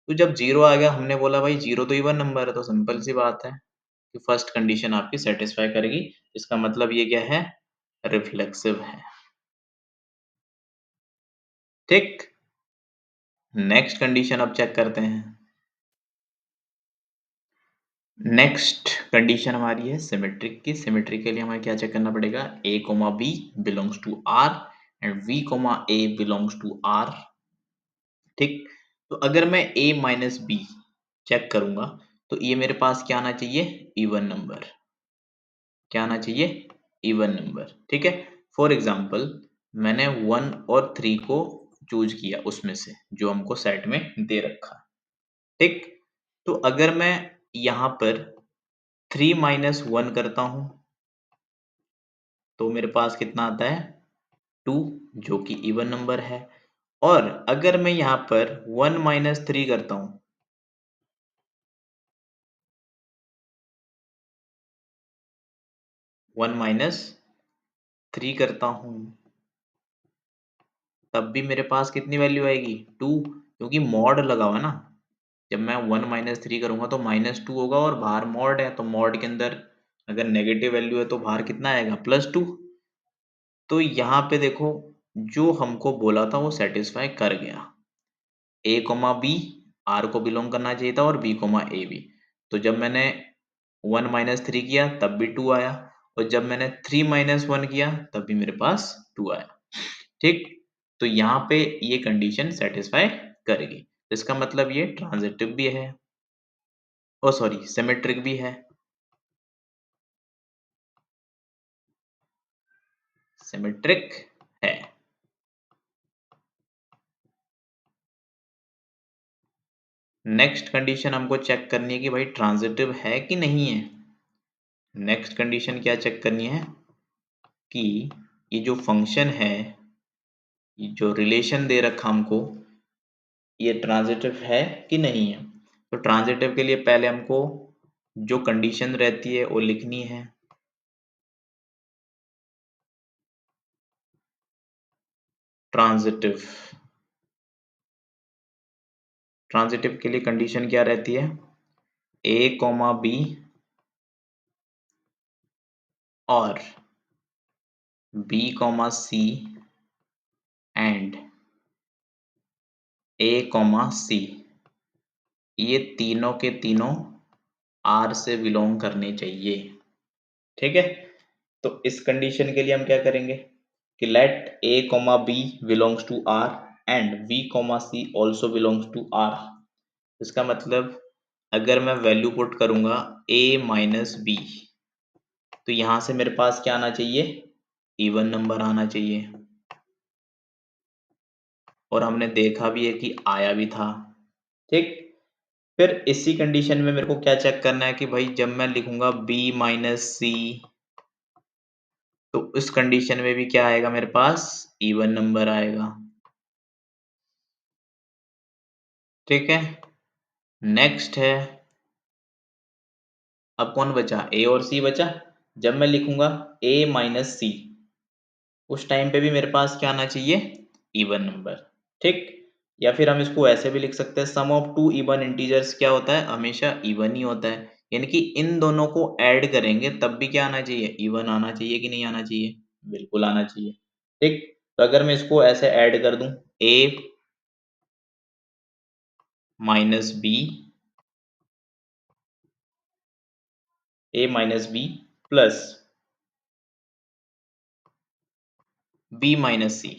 तो जब जीरो आ गया, हमने बोला भाई जीरो तो इवन नंबर है, तो सिंपल सी बात है कि फर्स्ट कंडीशन आपकी सेटिस्फाई करेगी। इसका मतलब ये क्या है, रिफ्लेक्सिव है, ठीक। नेक्स्ट कंडीशन अब चेक करते हैं। नेक्स्ट कंडीशन हमारी है सिमेट्रिक की। सिमेट्रिक के लिए हमें क्या चेक करना पड़ेगा, a comma b belongs to R and v comma a belongs to R, ठीक। तो अगर मैं a माइनस बी चेक करूंगा तो ये मेरे पास क्या आना चाहिए, इवन नंबर। क्या आना चाहिए, इवन नंबर, ठीक है। फॉर एग्जाम्पल मैंने 1 और 3 को चूज किया उसमें से जो हमको सेट में दे रखा, ठीक। तो अगर मैं यहाँ पर 3 - 1 करता हूं तो मेरे पास कितना आता है, 2, जो कि इवन नंबर है। और अगर मैं यहाँ पर 1 - 3 करता हूँ, 1 - 3 करता हूँ, तब भी मेरे पास कितनी वैल्यू आएगी, 2, क्योंकि मॉड लगा हुआ है ना। जब मैं 1 - 3 करूंगा तो -2 होगा और बाहर मॉड है, तो मॉड के अंदर अगर नेगेटिव वैल्यू है तो बाहर कितना आएगा, +2। तो यहाँ पे देखो, जो हमको बोला था वो सेटिस्फाई कर गया। ए कोमा बी आर को बिलोंग करना चाहिए था और बी कोमा ए भी। तो जब मैंने 1 - 3 किया तब भी 2 आया, और जब मैंने 3 - 1 किया तब भी मेरे पास 2 आया, ठीक। तो यहाँ पे ये कंडीशन सेटिस्फाई करेगी। इसका मतलब ये ट्रांजिटिव भी है, ओ सॉरी सिमेट्रिक भी है। सिमेट्रिक है, नेक्स्ट कंडीशन हमको चेक करनी है कि भाई ट्रांजिटिव है कि नहीं है। नेक्स्ट कंडीशन क्या चेक करनी है कि ये जो फंक्शन है, ये जो रिलेशन दे रखा हमको, ये ट्रांजिटिव है कि नहीं है। तो ट्रांजिटिव के लिए पहले हमको जो कंडीशन रहती है वो लिखनी है। ट्रांजिटिव ट्रांजिटिव के लिए कंडीशन क्या रहती है, ए कॉमा बी और B comma C and A comma C, ये तीनों के तीनों आर से बिलोंग करने चाहिए। ठीक है, तो इस कंडीशन के लिए हम क्या करेंगे कि let a comma B belongs to R and b comma c also belongs to R. इसका मतलब अगर मैं वैल्यू पुट करूंगा a माइनस बी, तो यहां से मेरे पास क्या आना चाहिए, इवन नंबर आना चाहिए। और हमने देखा भी है कि आया भी था। ठीक, फिर इसी कंडीशन में मेरे को क्या चेक करना है कि भाई जब मैं लिखूंगा b माइनस सी, तो इस कंडीशन में भी क्या आएगा, मेरे पास इवन नंबर आएगा। ठीक है, नेक्स्ट है, अब कौन बचा, ए और सी बचा। जब मैं लिखूंगा a माइनस सी, उस टाइम पे भी मेरे पास क्या आना चाहिए, इवन नंबर। ठीक, या फिर हम इसको ऐसे भी लिख सकते हैं, सम ऑफ टू इवन इंटीजर्स क्या होता है, हमेशा इवन ही होता है। यानी कि इन दोनों को ऐड करेंगे तब भी क्या आना चाहिए, इवन आना चाहिए कि नहीं आना चाहिए, बिल्कुल आना चाहिए। ठीक, तो अगर मैं इसको ऐसे ऐड कर दूं, a minus B, a minus B plus b minus C,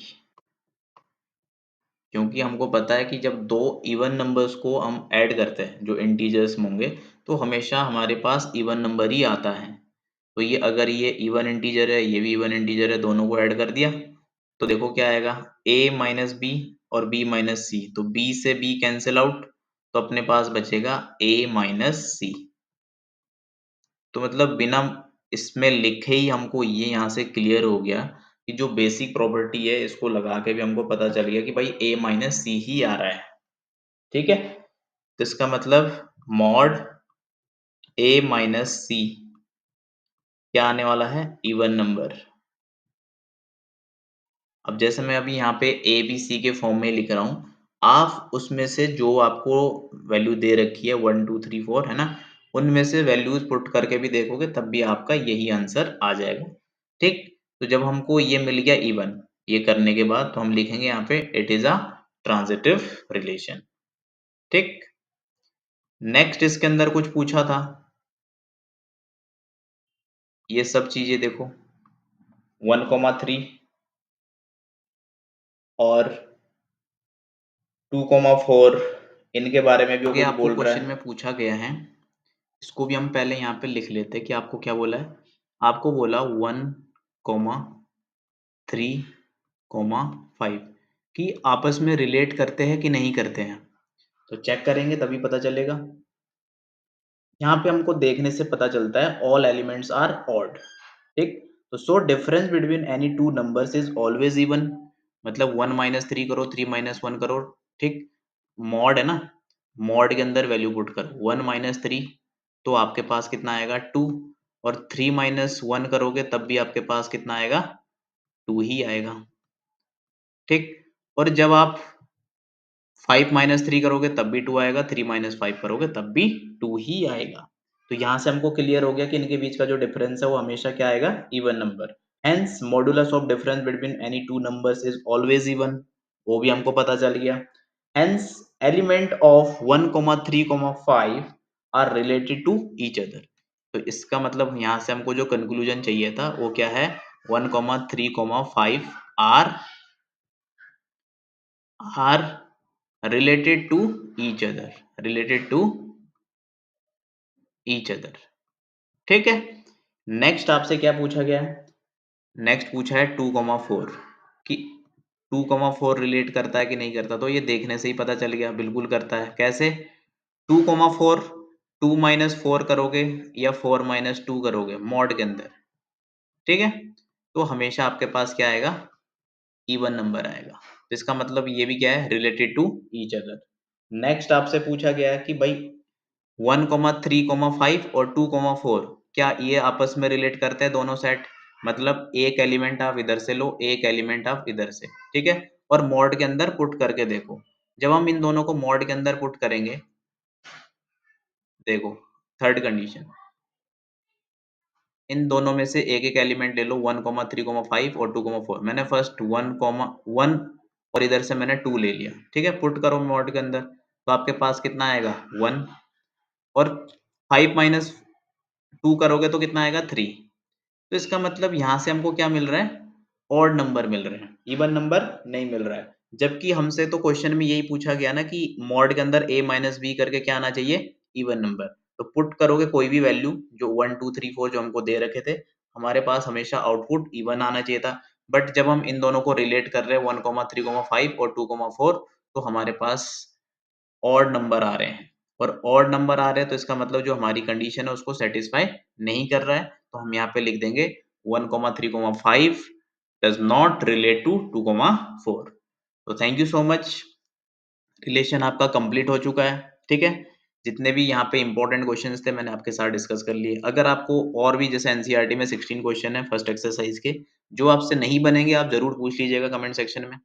क्योंकि हमको पता है कि जब दो इवन नंबर्स को हम ऐड करते हैं जो इंटीजर्स होंगे, तो हमेशा हमारे पास इवन नंबर ही आता है। तो ये अगर ये इवन इंटीजर है, ये भी इवन इंटीजर है, दोनों को ऐड कर दिया तो देखो क्या आएगा, a माइनस बी और b माइनस सी, तो b से b कैंसिल आउट, तो अपने पास बचेगा a माइनस सी। तो मतलब बिना इसमें लिखे ही हमको ये यहाँ से क्लियर हो गया कि जो बेसिक प्रॉपर्टी है इसको लगा के भी हमको पता चल गया कि भाई a माइनस सी ही आ रहा है। ठीक है, तो इसका मतलब मॉड a माइनस सी क्या आने वाला है, इवन नंबर। अब जैसे मैं अभी यहाँ पे ए बी सी के फॉर्म में लिख रहा हूँ, आप उसमें से जो आपको वैल्यू दे रखी है 1 2 3 4 है ना, उनमें से वैल्यूज पुट करके भी देखोगे तब भी आपका यही आंसर आ जाएगा। ठीक, तो जब हमको ये मिल गया इवन, ये करने के बाद तो हम लिखेंगे यहाँ पे it is a transitive relation. ठीक, नेक्स्ट इसके अंदर कुछ पूछा था, ये सब चीजें देखो 1,3 और 2,4, इनके बारे में भी कुछ आपको बोल रहा क्वेश्चन है। में पूछा गया है, इसको भी हम पहले यहाँ पे लिख लेते हैं कि आपको क्या बोला है। आपको बोला 1,3,5 कि आपस में रिलेट करते हैं कि नहीं करते हैं। तो चेक करेंगे तभी पता चलेगा। यहाँ पे हमको देखने से पता चलता है ऑल एलिमेंट्स आर ऑड। ठीक, तो so difference between any two numbers is always even, मतलब 1 माइनस 3 करो, 3 माइनस 1 करो। ठीक, मॉड है ना, मॉड के अंदर वैल्यू पुट करो 1 माइनस 3, तो आपके पास कितना आएगा 2, और 3 माइनस 1 करोगे तब भी आपके पास कितना आएगा, 2 ही आएगा। ठीक, और जब आप 5 माइनस 3 करोगे तब भी 2 आएगा, 3 माइनस 5 करोगे तब भी 2 ही आएगा। तो यहां से हमको क्लियर हो गया कि इनके बीच का जो डिफरेंस है वो हमेशा क्या आएगा, even number. Hence modulus of difference between any two numbers is always even, वो भी हमको पता चल गया। Hence element of 1,3,5 are related to each other. तो इसका मतलब यहाँ से हमको जो कंक्लूजन चाहिए था वो क्या है, 1,3,5 are are related to each other, related to each other। ठीक है, नेक्स्ट आपसे क्या पूछा गया है, नेक्स्ट पूछा है 2,4 कि 2,4 रिलेट करता है कि नहीं करता। तो ये देखने से ही पता चल गया, बिल्कुल करता है। कैसे, 2,4 2 - 4 करोगे या 4 - 2 करोगे मॉड के अंदर, ठीक है? तो हमेशा आपके पास क्या आएगा? इवन नंबर आएगा। तो इसका मतलब ये भी क्या है? Related to each other. Next आपसे पूछा गया है कि भाई 1,3,5 और 2,4 क्या ये आपस में रिलेट करते हैं दोनों सेट? मतलब एक एलिमेंट आप इधर से लो, एक एलिमेंट आप इधर से, ठीक है? और मॉड के अंदर पुट करके देखो। जब हम इन दोनों को मॉड के अंदर पुट करेंगे, देखो थर्ड कंडीशन, इन दोनों में से एक-एक एलिमेंट ले लो 1,3,5 और 2,4 मैंने फर्स्ट 1, और इधर से मैंने 2 ले लिया, ठीक है? पुट करो मॉड के अंदर, तो आपके पास कितना आएगा? 1 और 5 माइनस 2 करोगे तो कितना आएगा? 3। तो इसका मतलब यहाँ से हमको क्या मिल रहा है? ऑड नंबर मिल रहे हैं, इवन नंबर नहीं मिल रहा है। जबकि हमसे तो क्वेश्चन में यही पूछा गया ना कि मॉड के अंदर a माइनस बी करके क्या आना चाहिए? Even number. तो पुट करोगे कोई भी वैल्यू जो 1, 2, 3, 4 जो हमको दे रखे थे, हमारे पास हमेशा आउटपुट इवन आना चाहिए था। बट जब हम इन दोनों को रिलेट कर रहे हैं 1,3,5 और 2,4 तो हमारे पास ऑड नंबर आ रहे हैं और ऑड नंबर आ रहे हैं तो इसका मतलब जो हमारी कंडीशन है उसको सेटिस्फाई नहीं कर रहा है, तो हम यहाँ पे लिख देंगे 1,3,5 डज नॉट रिलेट टू 2,4। तो thank you so much, relation आपका कंप्लीट हो चुका है, ठीक है? जितने भी यहाँ पे इंपॉर्टेंट क्वेश्चंस थे मैंने आपके साथ डिस्कस कर लिए। अगर आपको और भी जैसे एनसीईआरटी में 16 क्वेश्चन है फर्स्ट एक्सरसाइज के, जो आपसे नहीं बनेंगे आप जरूर पूछ लीजिएगा कमेंट सेक्शन में।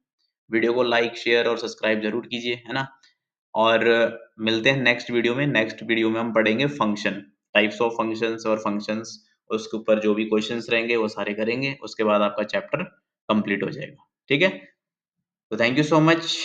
वीडियो को लाइक, शेयर और सब्सक्राइब जरूर कीजिए, है ना? और मिलते हैं नेक्स्ट वीडियो में। नेक्स्ट वीडियो में हम पढ़ेंगे फंक्शन, टाइप्स ऑफ फंक्शंस और फंक्शंस, उसके ऊपर जो भी क्वेश्चंस रहेंगे वो सारे करेंगे। उसके बाद आपका चैप्टर कंप्लीट हो जाएगा, ठीक है? तो थैंक यू सो मच।